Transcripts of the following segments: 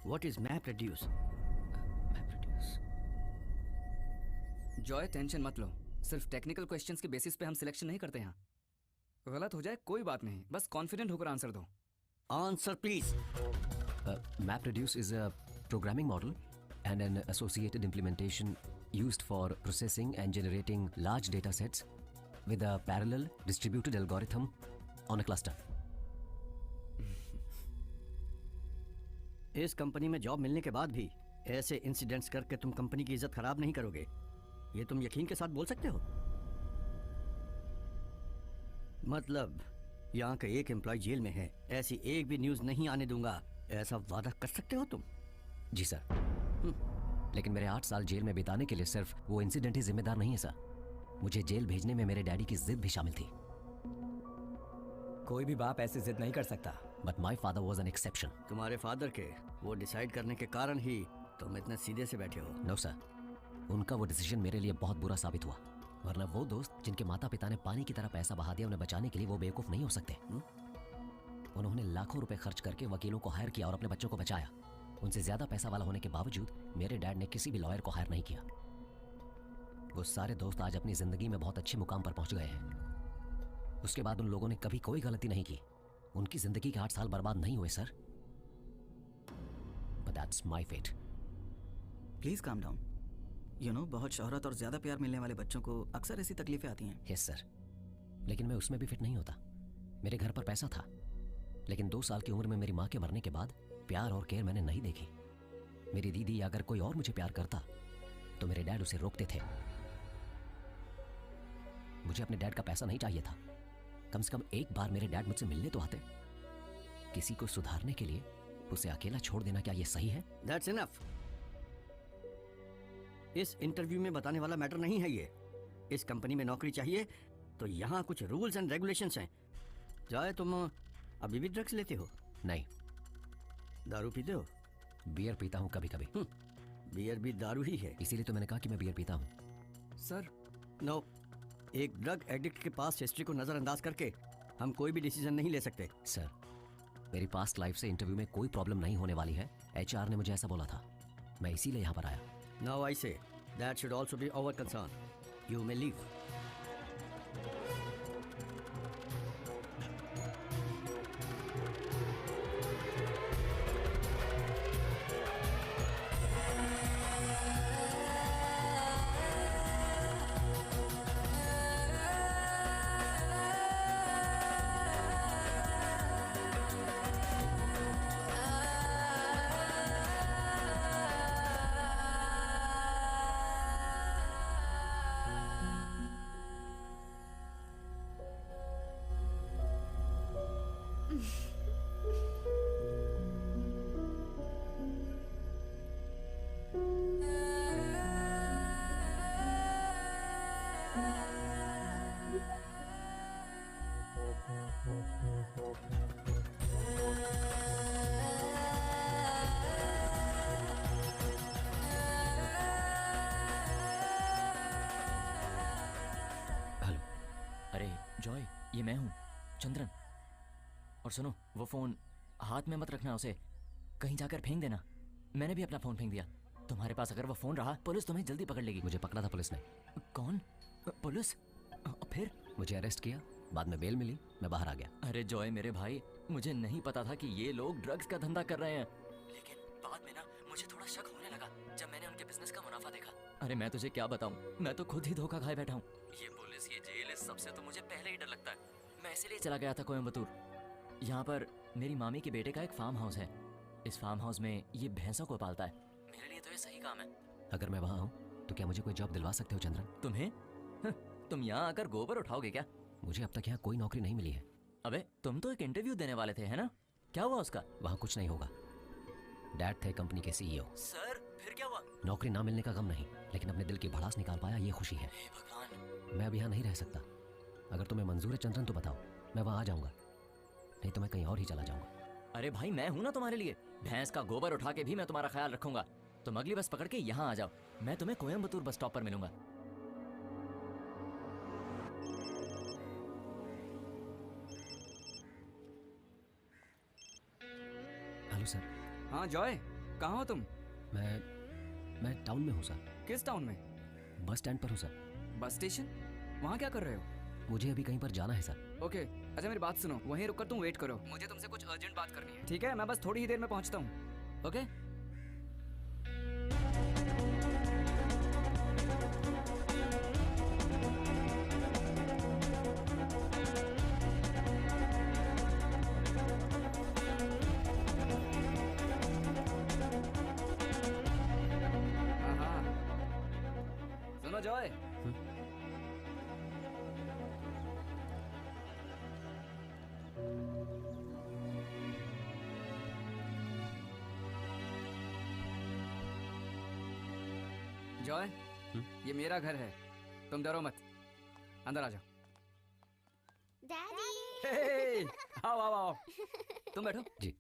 What is map reduce? Joy tension मत लो, सिर्फ technical questions के बेसिस पे हम सिलेक्शन नहीं करते यहाँ। गलत हो जाए कोई बात नहीं, बस कॉन्फिडेंट होकर आंसर दो। Answer please. MapReduce is a programming model and an associated implementation used for processing and generating large data sets with a parallel distributed algorithm on a cluster. इस कंपनी में जॉब मिलने के बाद भी ऐसे incidents करके तुम कंपनी की इज्जत खराब नहीं करोगे, ये तुम यकीन के साथ बोल सकते हो? मतलब यहाँ का एक एम्प्लॉय जेल में है, ऐसी एक भी न्यूज़ नहीं आने दूंगा, ऐसा वादा कर सकते हो तुम? जी सर। लेकिन मेरे 8 साल जेल में बिताने के लिए सिर्फ वो इंसिडेंट ही जिम्मेदार नहीं है सर। मुझे जेल भेजने में मेरे डैडी की जिद भी शामिल थी। कोई भी बाप ऐसी जिद नहीं कर सकता। But my father was an exception. तुम्हारे फादर के वो डिसाइड करने के कारण ही तुम इतने सीधे से बैठे हो। नो सर, उनका वो डिसीजन मेरे लिए बहुत बुरा साबित हुआ, वरना वो दोस्त जिनके माता पिता ने पानी की तरह पैसा बहा दिया, उन्हें बचाने के लिए वो बेवकूफ नहीं हो सकते। उन्होंने लाखों रुपए खर्च करके वकीलों को हायर किया और अपने बच्चों को बचाया। उनसे ज्यादा पैसा वाला होने के बावजूद मेरे डैड ने किसी भी लॉयर को हायर नहीं किया। वो सारे दोस्त आज अपनी जिंदगी में बहुत अच्छे मुकाम पर पहुंच गए हैं। उसके बाद उन लोगों ने कभी कोई गलती नहीं की। उनकी जिंदगी के 8 साल बर्बाद नहीं हुए sir. But that's my fate. Please calm down. You know, बहुत शोहरत और ज्यादा प्यार मिलने वाले बच्चों को अक्सर ऐसी तकलीफें आती हैं। यस सर, लेकिन मैं उसमें भी फिट नहीं होता। मेरे घर पर पैसा था, लेकिन 2 साल की उम्र में मेरी माँ के मरने के बाद प्यार और केयर मैंने नहीं देखी। मेरी दीदी अगर कोई और मुझे प्यार करता तो मेरे डैड उसे रोकते थे। मुझे अपने डैड का पैसा नहीं चाहिए था। कम से कम एक बार मेरे डैड मुझसे मिलने तो आते। किसी को सुधारने के लिए उसे अकेला छोड़ देना, क्या यह सही है? That's enough. इस इंटरव्यू में बताने वाला मैटर नहीं है ये। इस कंपनी में नौकरी चाहिए तो यहाँ कुछ रूल्स एंड रेगुलेशंस हैं। जाए तुम अभी भी ड्रग्स लेते हो? नहीं। दारू पीते हो? बियर पीता हूँ कभी कभी। बियर भी दारू ही है, इसीलिए तो मैंने कहा कि मैं बियर पीता हूँ। सर। नो, एक ड्रग एडिक्ट के पास हिस्ट्री को नजरअंदाज करके हम कोई भी डिसीजन नहीं ले सकते। सर, मेरी पास्ट लाइफ से इंटरव्यू में कोई प्रॉब्लम नहीं होने वाली है। HR ने मुझे ऐसा बोला था, मैं इसीलिए यहाँ पर आया। Now I say that should also be our concern. You may leave. ये मैं हूँ चंद्रन। और सुनो, वो फोन हाथ में मत रखना, उसे कहीं जाकर फेंक देना। मैंने भी अपना फोन फेंक दिया। तुम्हारे पास अगर वो फोन रहा, पुलिस तुम्हें जल्दी पकड़ लेगी। मुझे पकड़ा था पुलिस ने। कौन? पुलिस? फिर? मुझे अरेस्ट किया, बाद में बेल मिली, मैं बाहर आ गया। अरे जॉय मेरे भाई, मुझे नहीं पता था कि ये लोग ड्रग्स का धंधा कर रहे हैं। लेकिन बाद में ना मुझे थोड़ा शक होने लगा जब मैंने उनके बिजनेस का मुनाफा देखा। अरे मैं तुझे क्या बताऊं, मैं तो खुद ही धोखा खाए बैठा हूँ। ये पुलिस, ये जेल, इस सबसे तो मुझे पहले ही डर लगता है। मैं इसीलिए चला गया था कोयम्बतूर। यहाँ पर मेरी मामी के बेटे का एक फार्म हाउस है। इस फार्म हाउस में ये भैंसों को पालता है। मेरे लिए तो ये सही काम है। अगर मैं वहाँ हूँ तो क्या मुझे कोई जॉब दिलवा सकते हो चंद्रन? तुम्हें? तुम यहाँ आकर गोबर उठाओगे क्या? मुझे अब तक यहाँ कोई नौकरी नहीं मिली है। अबे तुम तो एक इंटरव्यू देने वाले थे, है ना? क्या हुआ उसका? वहाँ कुछ नहीं होगा। डैड थे कंपनी के CEO। सर फिर क्या हुआ? नौकरी ना मिलने का गम नहीं, लेकिन अपने दिल की भड़ास निकाल पाया, ये खुशी है। हे भगवान। मैं अब यहाँ नहीं रह सकता। अगर तुम्हें मंजूर है चंद्रन तो बताओ, मैं वहाँ आ जाऊंगा, नहीं तो मैं कहीं और ही चला जाऊंगा। अरे भाई मैं हूं ना तुम्हारे लिए। भैंस का गोबर उठा के भी मैं तुम्हारा ख्याल रखूंगा। तुम अगली बस पकड़ के यहाँ आ जाओ, मैं तुम्हें कोयम्बतूर बस स्टॉप पर मिलूंगा। Hello sir. हाँ जॉय, कहाँ हो तुम? मैं टाउन में हूँ सर। किस टाउन में? बस स्टैंड पर हूँ सर। Bus station? वहाँ क्या कर रहे हो? मुझे अभी कहीं पर जाना है सर। ओके, अच्छा मेरी बात सुनो, वहीं रुककर तुम वेट करो, मुझे तुमसे कुछ अर्जेंट बात करनी है। ठीक है, मैं बस थोड़ी ही देर में पहुँचता हूँ। ओके? हाँ, सुनो जॉय, जॉय, ये मेरा घर है, तुम डरो मत, अंदर आ जाओ। डैडी। हे, आओ आओ आओ, तुम बैठो। जी।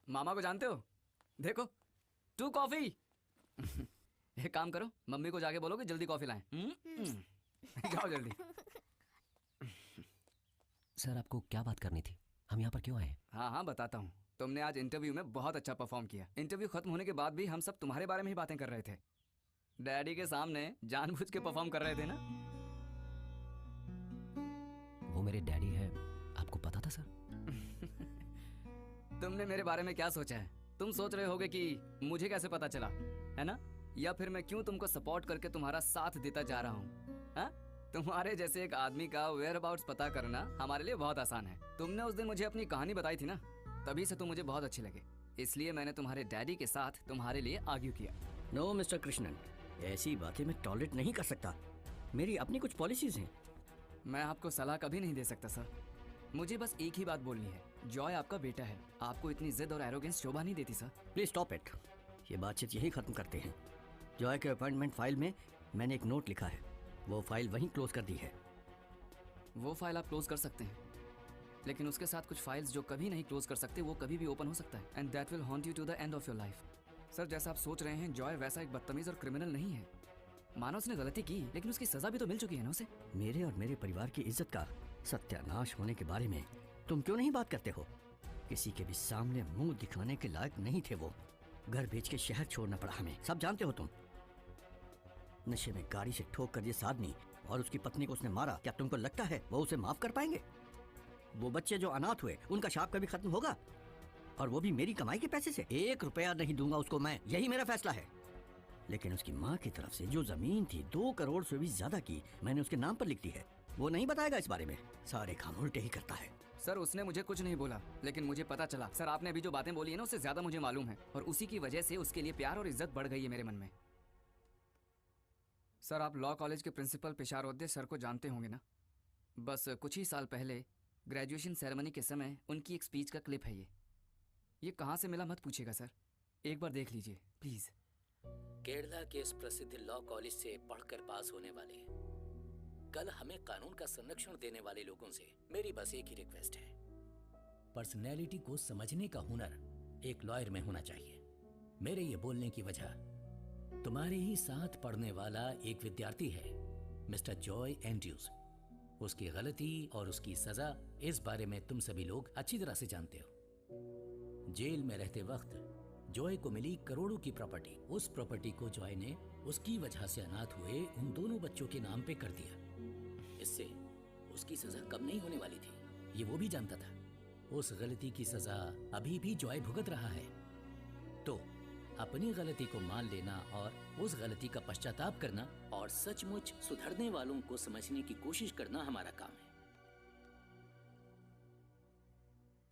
मामा को जानते हो? देखो, 2 कॉफी। एक काम करो, मम्मी को जाके बोलो कि जल्दी कॉफी लाएं। जाओ जल्दी। सर आपको क्या बात करनी थी? हम यहाँ पर क्यों आए हैं? हाँ हाँ बताता हूँ। तुमने आज इंटरव्यू में बहुत अच्छा परफॉर्म किया। इंटरव्यू खत्म होने के बाद भी हम सब तुम्हारे बारे में ही बातें कर रहे थे। डैडी के सामने जानबूझ के परफॉर्म कर रहे थे ना? वो मेरे डैडी है, आपको पता था सर? तुमने मेरे बारे में क्या सोचा है? तुम सोच रहे होगे कि मुझे कैसे पता चला, है ना? या फिर मैं क्यों तुमको सपोर्ट करके तुम्हारा साथ देता जा रहा हूँ? हाँ? तुम्हारे जैसे एक आदमी का वेयर अबाउट्स पता करना हमारे लिए बहुत आसान है। तुमने उस दिन मुझे अपनी कहानी बताई थी ना, तभी से तुम मुझे बहुत अच्छे लगे, इसलिए मैंने तुम्हारे डैडी के साथ तुम्हारे लिए आर्ग्यू किया। नो मिस्टर कृष्णन, ऐसी बातें मैं टॉलरेट नहीं कर सकता। मेरी अपनी कुछ पॉलिसीज हैं। मैं आपको सलाह कभी नहीं दे सकता सर। मुझे बस एक ही बात बोलनी है, जॉय आपका बेटा है, आपको इतनी जिद और एरोगेंस शोभा नहीं देती सर। Please stop it. ये बातचीत यही खत्म करते हैं। जॉय के अपॉइंटमेंट फाइल में मैंने एक नोट लिखा है, वो फाइल वहीं क्लोज कर दी है। वो फाइल आप क्लोज कर सकते हैं, लेकिन उसके साथ कुछ फाइल्स जो कभी नहीं क्लोज कर सकते वो कभी भी ओपन हो सकता है, and that will haunt you to the end of your life. Sir जैसा आप सोच रहे हैं, जॉय वैसा एक बदतमीज और क्रिमिनल नहीं है। मानो उसने गलती की, लेकिन उसकी सजा भी तो मिल चुकी है ना उसे। मेरे और मेरे परिवार की इज्जत का सत्यानाश होने के बारे में तुम क्यों नहीं बात करते हो? किसी के भी सामने मुंह दिखाने के लायक नहीं थे वो। घर बेच के शहर छोड़ना पड़ा हमें, सब जानते हो तुम। नशे में गाड़ी से ठोक कर जिस आदमी और उसकी पत्नी को उसने मारा, क्या तुमको लगता है वो उसे माफ कर पाएंगे? वो बच्चे जो अनाथ हुए, उनका शाप कभी खत्म होगा? और वो भी मेरी कमाई के पैसे से। 1 रुपया नहीं दूंगा उसको मैं, यही मेरा फैसला है। लेकिन उसकी माँ की तरफ से जो जमीन थी 2 करोड़ से भी ज्यादा की, मैंने उसके नाम पर लिख दी है। वो नहीं बताएगा इस बारे में, सारे काम उल्टे ही करता है। सर उसने मुझे कुछ नहीं बोला, लेकिन मुझे पता चला। सर आपने अभी जो बातें बोली है ना, उससे ज्यादा मुझे मालूम है, और उसी की वजह से उसके लिए प्यार और इज्जत बढ़ गई है मेरे मन में। सर आप लॉ कॉलेज के प्रिंसिपल पिशारोद्दे सर को जानते होंगे ना? बस कुछ ही साल पहले ग्रेजुएशन सेरेमनी के समय उनकी एक स्पीच का क्लिप है ये कहाँ से मिला मत पूछिएगा सर, एक बार देख लीजिए प्लीज। केरला के इस प्रसिद्ध लॉ कॉलेज से पढ़कर पास होने वाले, कल हमें कानून का संरक्षण देने वाले लोगों से मेरी बस एक ही रिक्वेस्ट है। पर्सनैलिटी को समझने का हुनर एक लॉयर में होना चाहिए। मेरे ये बोलने की वजह, तुम्हारे ही साथ पढ़ने वाला एक विद्यार्थी है, मिस्टर जॉय एंड्रूज। उसकी गलती और उसकी सजा, इस बारे में तुम सभी लोग अच्छी तरह से जानते हो। जेल में रहते वक्त जॉय को मिली करोड़ों की प्रॉपर्टी, उस प्रॉपर्टी को जॉय ने उसकी वजह से अनाथ हुए उन दोनों बच्चों के नाम पे कर दिया। इससे उसकी सजा कम नहीं होने वाली थी, ये वो भी जानता था। उस गलती की सजा अभी भी जॉय भुगत रहा है। तो अपनी गलती को मान लेना और उस गलती का पश्चाताप करना और सचमुच सुधरने वालों को समझने की कोशिश करना हमारा काम है।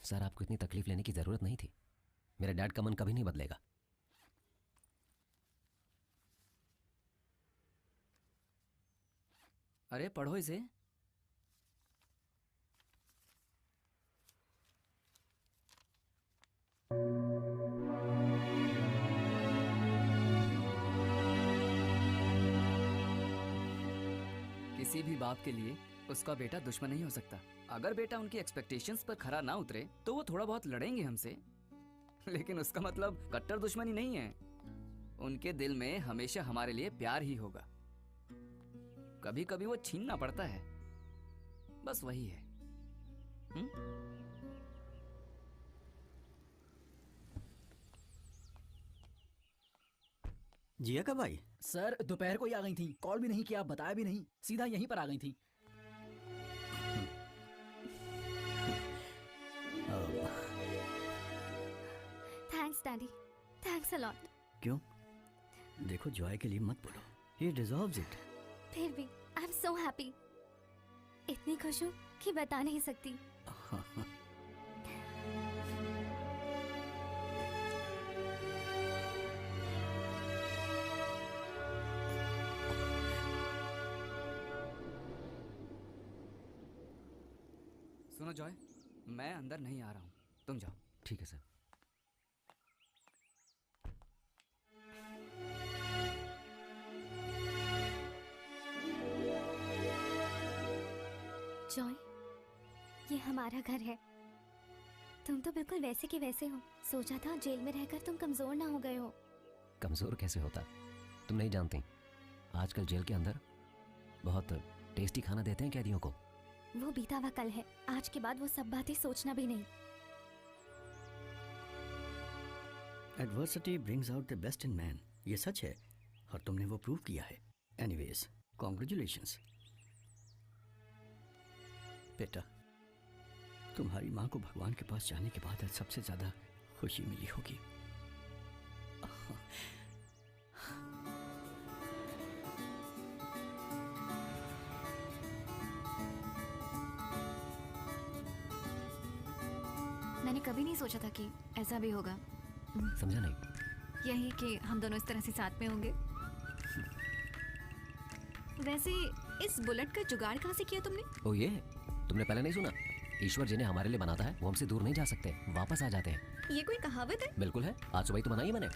सर आपको इतनी तकलीफ लेने की जरूरत नहीं थी। मेरे डैड का मन कभी नहीं बदलेगा। अरे पढ़ो इसे। किसी भी बाप के लिए उसका बेटा दुश्मन नहीं हो सकता। अगर बेटा उनकी एक्सपेक्टेशंस पर खरा ना उतरे तो वो थोड़ा बहुत लड़ेंगे हमसे, लेकिन उसका मतलब कट्टर दुश्मनी नहीं है। उनके दिल में हमेशा हमारे लिए प्यार ही होगा। कभी कभी वो छीनना पड़ता है, बस वही है। जिया कब आई? सर दोपहर को ही आ गई थी, कॉल भी नहीं किया, बताया भी नहीं, सीधा यहीं पर आ गई थी। Thanks daddy, thanks a lot. क्यों? देखो जॉय के लिए मत बोलो, ही डिजर्व्स इट। फिर भी आई एम सो हैप्पी, इतनी खुश हूँ कि बता नहीं सकती। सुनो जॉय, मैं अंदर नहीं आ रहा हूँ, तुम जाओ। ठीक है सर। जॉय, ये हमारा घर है। तुम तो बिल्कुल वैसे के वैसे हो। सोचा था जेल में रहकर तुम कमजोर ना हो गए हो। कमज़ोर कैसे होता? तुम नहीं जानती, आजकल जेल के अंदर बहुत टेस्टी खाना देते हैं कैदियों को। वो बीता हुआ कल है, आज के बाद वो सब बातें सोचना भी नहीं। Adversity brings out the best in man, ये सच है और तुमने वो प्रूव किया है। एनीवेज, कॉन्ग्रेचुलेशंस बेटा। तुम्हारी माँ को भगवान के पास जाने के बाद आज सबसे ज्यादा खुशी मिली होगी। मैंने कभी नहीं सोचा था कि ऐसा भी होगा। समझा नहीं? यही कि हम दोनों इस तरह से साथ में होंगे। वैसे इस बुलेट का जुगाड़ कहाँ से किया तुमने? ओ ये तुमने पहले नहीं सुना? ईश्वर जिन्हें हमारे लिए बनाता है वो हमसे दूर नहीं जा सकते, वापस आ जाते हैं। ये कोई कहावत है? बिल्कुल है, आज सुबह ही तो बनाई है मैंने।